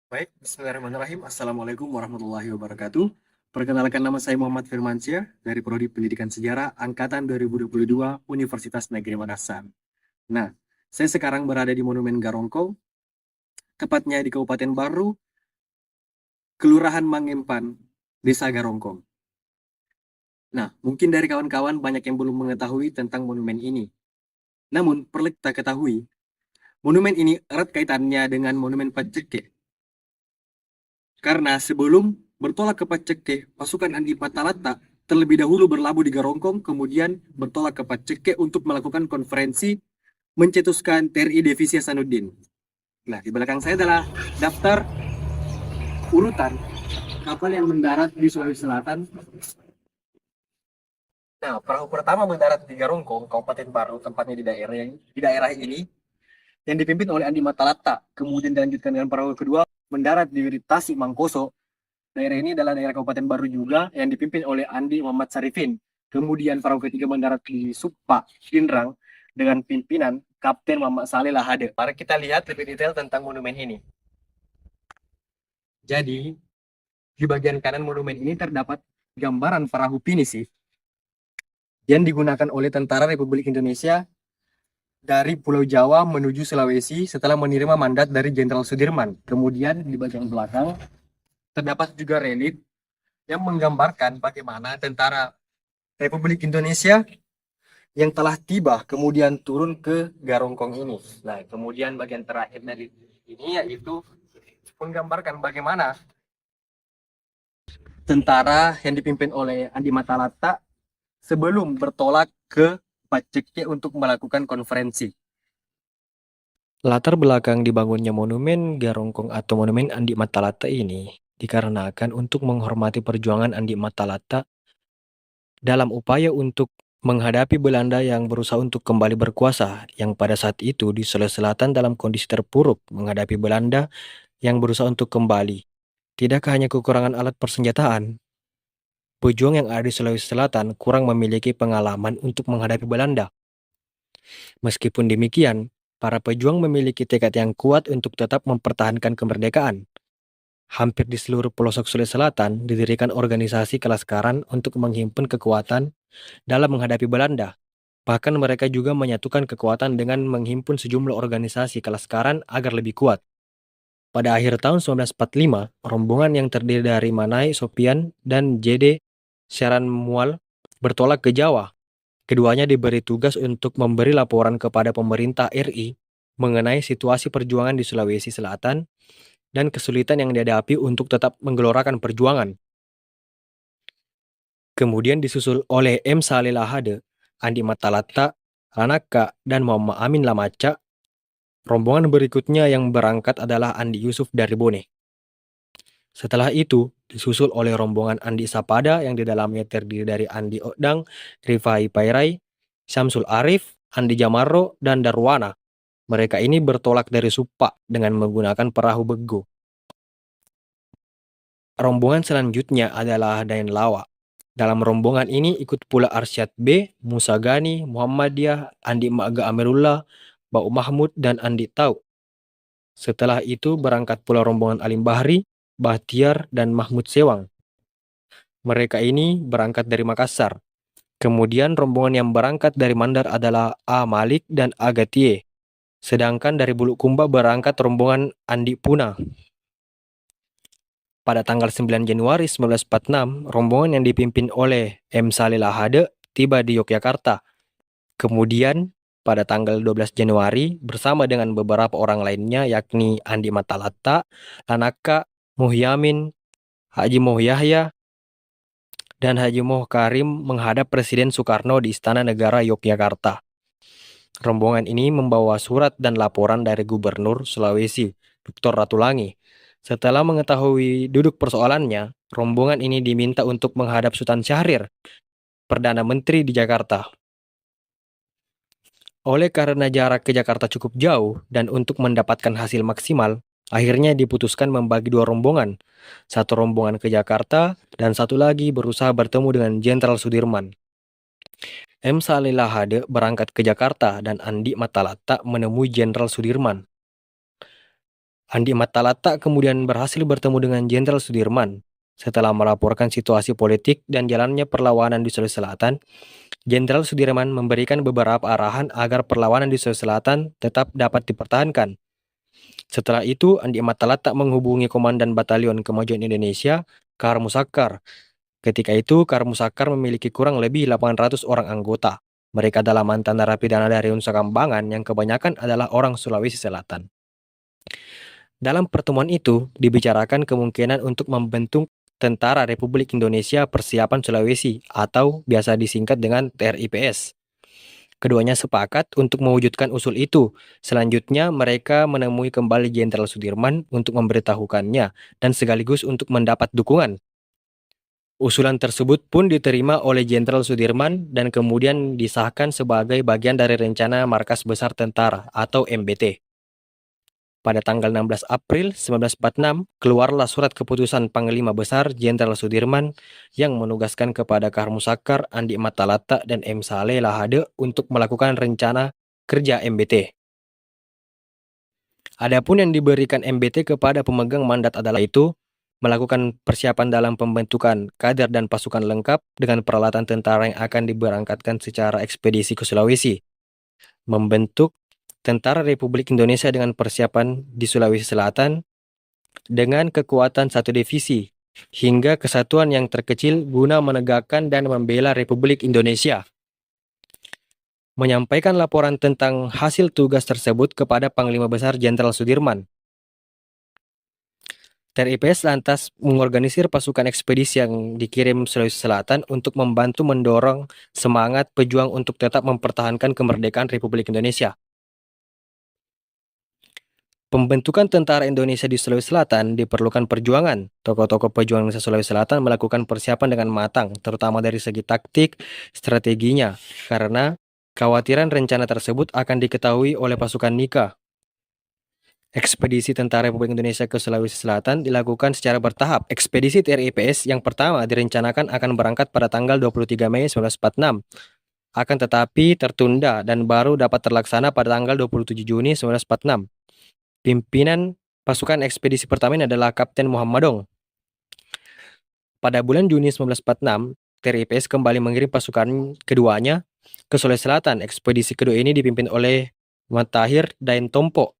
Baik, bismillahirrahmanirrahim. Assalamualaikum warahmatullahi wabarakatuh. Perkenalkan, nama saya Muhammad Firmansyah dari Prodi Pendidikan Sejarah Angkatan 2022 Universitas Negeri Makassar. Nah, saya sekarang berada di Monumen Garongko, tepatnya di Kabupaten Baru, Kelurahan Mangempan, Desa Garongko. Nah, mungkin dari kawan-kawan banyak yang belum mengetahui tentang monumen ini. Namun, perlu kita ketahui, monumen ini erat kaitannya dengan Monumen Pacekek. Karena sebelum bertolak ke Pacekek, pasukan Andi Patalata terlebih dahulu berlabuh di Garongkong, kemudian bertolak ke Pacekek untuk melakukan konferensi mencetuskan TRI Divisi Hasanuddin. Nah, di belakang saya adalah daftar urutan kapal yang mendarat di Sulawesi Selatan. Nah, perahu pertama mendarat di Garongkong, Kabupaten Baru, tempatnya di daerah ini, yang dipimpin oleh Andi Matalata. Kemudian dilanjutkan dengan perahu kedua mendarat di Wiritasi Mangkoso. Daerah ini adalah daerah Kabupaten Baru juga yang dipimpin oleh Andi Muhammad Sarifin. Kemudian perahu ketiga mendarat di Supa, Pinrang dengan pimpinan Kapten Muhammad Saleh Lahade. Mari kita lihat lebih detail tentang monumen ini. Jadi, di bagian kanan monumen ini terdapat gambaran perahu pinisi yang digunakan oleh Tentara Republik Indonesia dari Pulau Jawa menuju Sulawesi setelah menerima mandat dari Jenderal Sudirman. Kemudian di bagian belakang terdapat juga relief yang menggambarkan bagaimana tentara Republik Indonesia yang telah tiba kemudian turun ke Garongkong ini. Nah, kemudian bagian terakhir dari ini yaitu menggambarkan bagaimana tentara yang dipimpin oleh Andi Matalata sebelum bertolak ke Pacekek untuk melakukan konferensi. Latar belakang dibangunnya Monumen Garongkong atau Monumen Andi Matalata ini dikarenakan untuk menghormati perjuangan Andi Matalata dalam upaya untuk menghadapi Belanda yang berusaha untuk kembali berkuasa, yang pada saat itu di Sulawesi Selatan dalam kondisi terpuruk menghadapi Belanda yang berusaha untuk kembali. Tidakkah hanya kekurangan alat persenjataan, pejuang yang ada di Sulawesi Selatan kurang memiliki pengalaman untuk menghadapi Belanda. Meskipun demikian, para pejuang memiliki tekad yang kuat untuk tetap mempertahankan kemerdekaan. Hampir di seluruh pelosok Sulawesi Selatan didirikan organisasi kelaskaran untuk menghimpun kekuatan dalam menghadapi Belanda. Bahkan mereka juga menyatukan kekuatan dengan menghimpun sejumlah organisasi kelaskaran agar lebih kuat. Pada akhir tahun 1945, rombongan yang terdiri dari Manai Sopian dan J.D. Syaran Mual bertolak ke Jawa. Keduanya diberi tugas untuk memberi laporan kepada pemerintah RI mengenai situasi perjuangan di Sulawesi Selatan dan kesulitan yang dihadapi untuk tetap menggelorakan perjuangan. Kemudian disusul oleh M. Saleh Lahade, Andi Matalata, Ranaka, dan Muhammad Amin Lamaca. Rombongan berikutnya yang berangkat adalah Andi Yusuf dari Bone. Setelah itu, disusul oleh rombongan Andi Sapada yang di dalamnya terdiri dari Andi Odang, Rifai Pairai, Syamsul Arif, Andi Jamarro, dan Darwana. Mereka ini bertolak dari Supa dengan menggunakan perahu bego. Rombongan selanjutnya adalah Dayan Lawa. Dalam rombongan ini ikut pula Arsyad B, Musa Gani, Muhammadiyah, Andi Maga Amirullah, Bau Mahmud, dan Andi Tau. Setelah itu berangkat pula rombongan Alim Bahri, Bahtiar, dan Mahmud Sewang. Mereka ini berangkat dari Makassar. Kemudian rombongan yang berangkat dari Mandar adalah A. Malik dan A. Gatie. Sedangkan dari Bulukumba berangkat rombongan Andi Puna. Pada tanggal 9 Januari 1946, rombongan yang dipimpin oleh M. Saleh Lahade tiba di Yogyakarta. Kemudian, pada tanggal 12 Januari, bersama dengan beberapa orang lainnya yakni Andi Matalata, Lanaka, Muhyamin, Haji Moh Yahya, dan Haji Moh Karim menghadap Presiden Soekarno di Istana Negara Yogyakarta. Rombongan ini membawa surat dan laporan dari Gubernur Sulawesi, Dr. Ratulangi. Setelah mengetahui duduk persoalannya, rombongan ini diminta untuk menghadap Sultan Syahrir, Perdana Menteri di Jakarta. Oleh karena jarak ke Jakarta cukup jauh dan untuk mendapatkan hasil maksimal, akhirnya diputuskan membagi dua rombongan. Satu rombongan ke Jakarta dan satu lagi berusaha bertemu dengan Jenderal Sudirman. M. Saleh Lahade berangkat ke Jakarta dan Andi Matalata menemui Jenderal Sudirman. Andi Matalata kemudian berhasil bertemu dengan Jenderal Sudirman. Setelah melaporkan situasi politik dan jalannya perlawanan di Sulawesi Selatan, Jenderal Sudirman memberikan beberapa arahan agar perlawanan di Sulawesi Selatan tetap dapat dipertahankan. Setelah itu, Andi Matalata menghubungi Komandan Batalion Kemajuan Indonesia, Kahar Musakkar. Ketika itu, Kahar Musakkar memiliki kurang lebih 800 orang anggota. Mereka adalah mantan narapidana dari Nusa Kambangan yang kebanyakan adalah orang Sulawesi Selatan. Dalam pertemuan itu, dibicarakan kemungkinan untuk membentuk Tentara Republik Indonesia Persiapan Sulawesi atau biasa disingkat dengan TRIPS. Keduanya sepakat untuk mewujudkan usul itu. Selanjutnya, mereka menemui kembali Jenderal Sudirman untuk memberitahukannya dan sekaligus untuk mendapat dukungan. Usulan tersebut pun diterima oleh Jenderal Sudirman dan kemudian disahkan sebagai bagian dari rencana Markas Besar Tentara atau MBT. Pada tanggal 16 April 1946, keluarlah surat keputusan Panglima Besar Jenderal Sudirman yang menugaskan kepada Kahar Musakkar, Andi Matalata, dan M. Saleh Lahade untuk melakukan rencana kerja MBT. Adapun yang diberikan MBT kepada pemegang mandat adalah itu, melakukan persiapan dalam pembentukan kader dan pasukan lengkap dengan peralatan tentara yang akan diberangkatkan secara ekspedisi ke Sulawesi, membentuk Tentara Republik Indonesia dengan persiapan di Sulawesi Selatan dengan kekuatan satu divisi hingga kesatuan yang terkecil guna menegakkan dan membela Republik Indonesia. Menyampaikan laporan tentang hasil tugas tersebut kepada Panglima Besar Jenderal Sudirman. TRIPS lantas mengorganisir pasukan ekspedisi yang dikirim Sulawesi Selatan untuk membantu mendorong semangat pejuang untuk tetap mempertahankan kemerdekaan Republik Indonesia. Pembentukan tentara Indonesia di Sulawesi Selatan diperlukan perjuangan. Tokoh-tokoh pejuang di Sulawesi Selatan melakukan persiapan dengan matang, terutama dari segi taktik, strateginya, karena kekhawatiran rencana tersebut akan diketahui oleh pasukan Nika. Ekspedisi Tentara Republik Indonesia ke Sulawesi Selatan dilakukan secara bertahap. Ekspedisi TRIPS yang pertama direncanakan akan berangkat pada tanggal 23 Mei 1946. Akan tetapi tertunda dan baru dapat terlaksana pada tanggal 27 Juni 1946. Pimpinan pasukan ekspedisi pertama ini adalah Kapten Muhammadong. Pada bulan Juni 1946, TRIPS kembali mengirim pasukan keduanya ke Sulawesi Selatan. Ekspedisi kedua ini dipimpin oleh Matahir Daeng Tompo.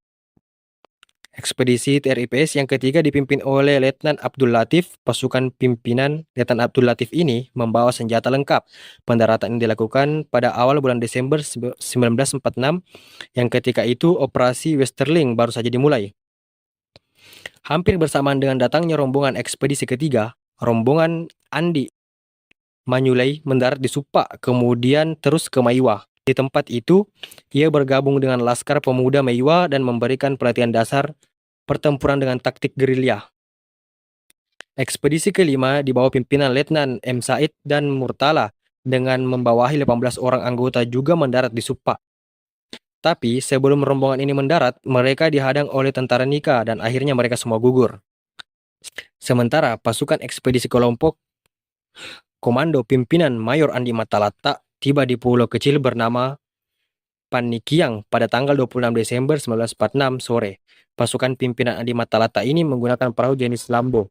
Ekspedisi TRIPS yang ketiga dipimpin oleh Letnan Abdul Latif. Pasukan pimpinan Letnan Abdul Latif ini membawa senjata lengkap. Pendaratan ini dilakukan pada awal bulan Desember 1946, yang ketika itu operasi Westerling baru saja dimulai. Hampir bersamaan dengan datangnya rombongan ekspedisi ketiga, rombongan Andi Manyulai mendarat di Supa, kemudian terus ke Maiwa. Di tempat itu, ia bergabung dengan Laskar Pemuda Maiwa dan memberikan pelatihan dasar pertempuran dengan taktik gerilya. Ekspedisi kelima di bawah pimpinan Letnan M. Said dan Murtala dengan membawahi 18 orang anggota juga mendarat di Supa. Tapi sebelum rombongan ini mendarat, mereka dihadang oleh tentara Nika dan akhirnya mereka semua gugur. Sementara pasukan ekspedisi kelompok komando pimpinan Mayor Andi Matalata tiba di pulau kecil bernama Panikiang pada tanggal 26 Desember 1946 sore. Pasukan pimpinan Andi Matalata ini menggunakan perahu jenis Lambo.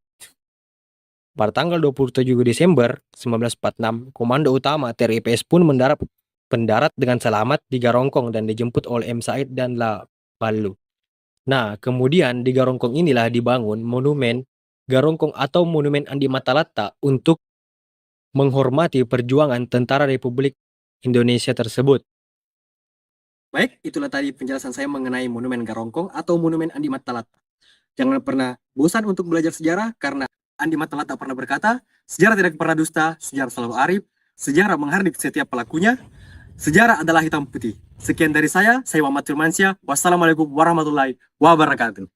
Pada tanggal 27 Desember 1946, komando utama TRIPS pun mendarat dengan selamat di Garongkong dan dijemput oleh M. Said dan La Ballu. Nah, kemudian di Garongkong inilah dibangun monumen Garongkong atau Monumen Andi Matalata untuk menghormati perjuangan Tentara Republik Indonesia tersebut. Baik, itulah tadi penjelasan saya mengenai Monumen Garongkong atau Monumen Andi Matalata. Jangan pernah bosan untuk belajar sejarah karena Andi Matalata pernah berkata, sejarah tidak pernah dusta, sejarah selalu arif, sejarah menghardik setiap pelakunya, sejarah adalah hitam putih. Sekian dari saya Muhammad Firmansyah. Wassalamualaikum warahmatullahi wabarakatuh.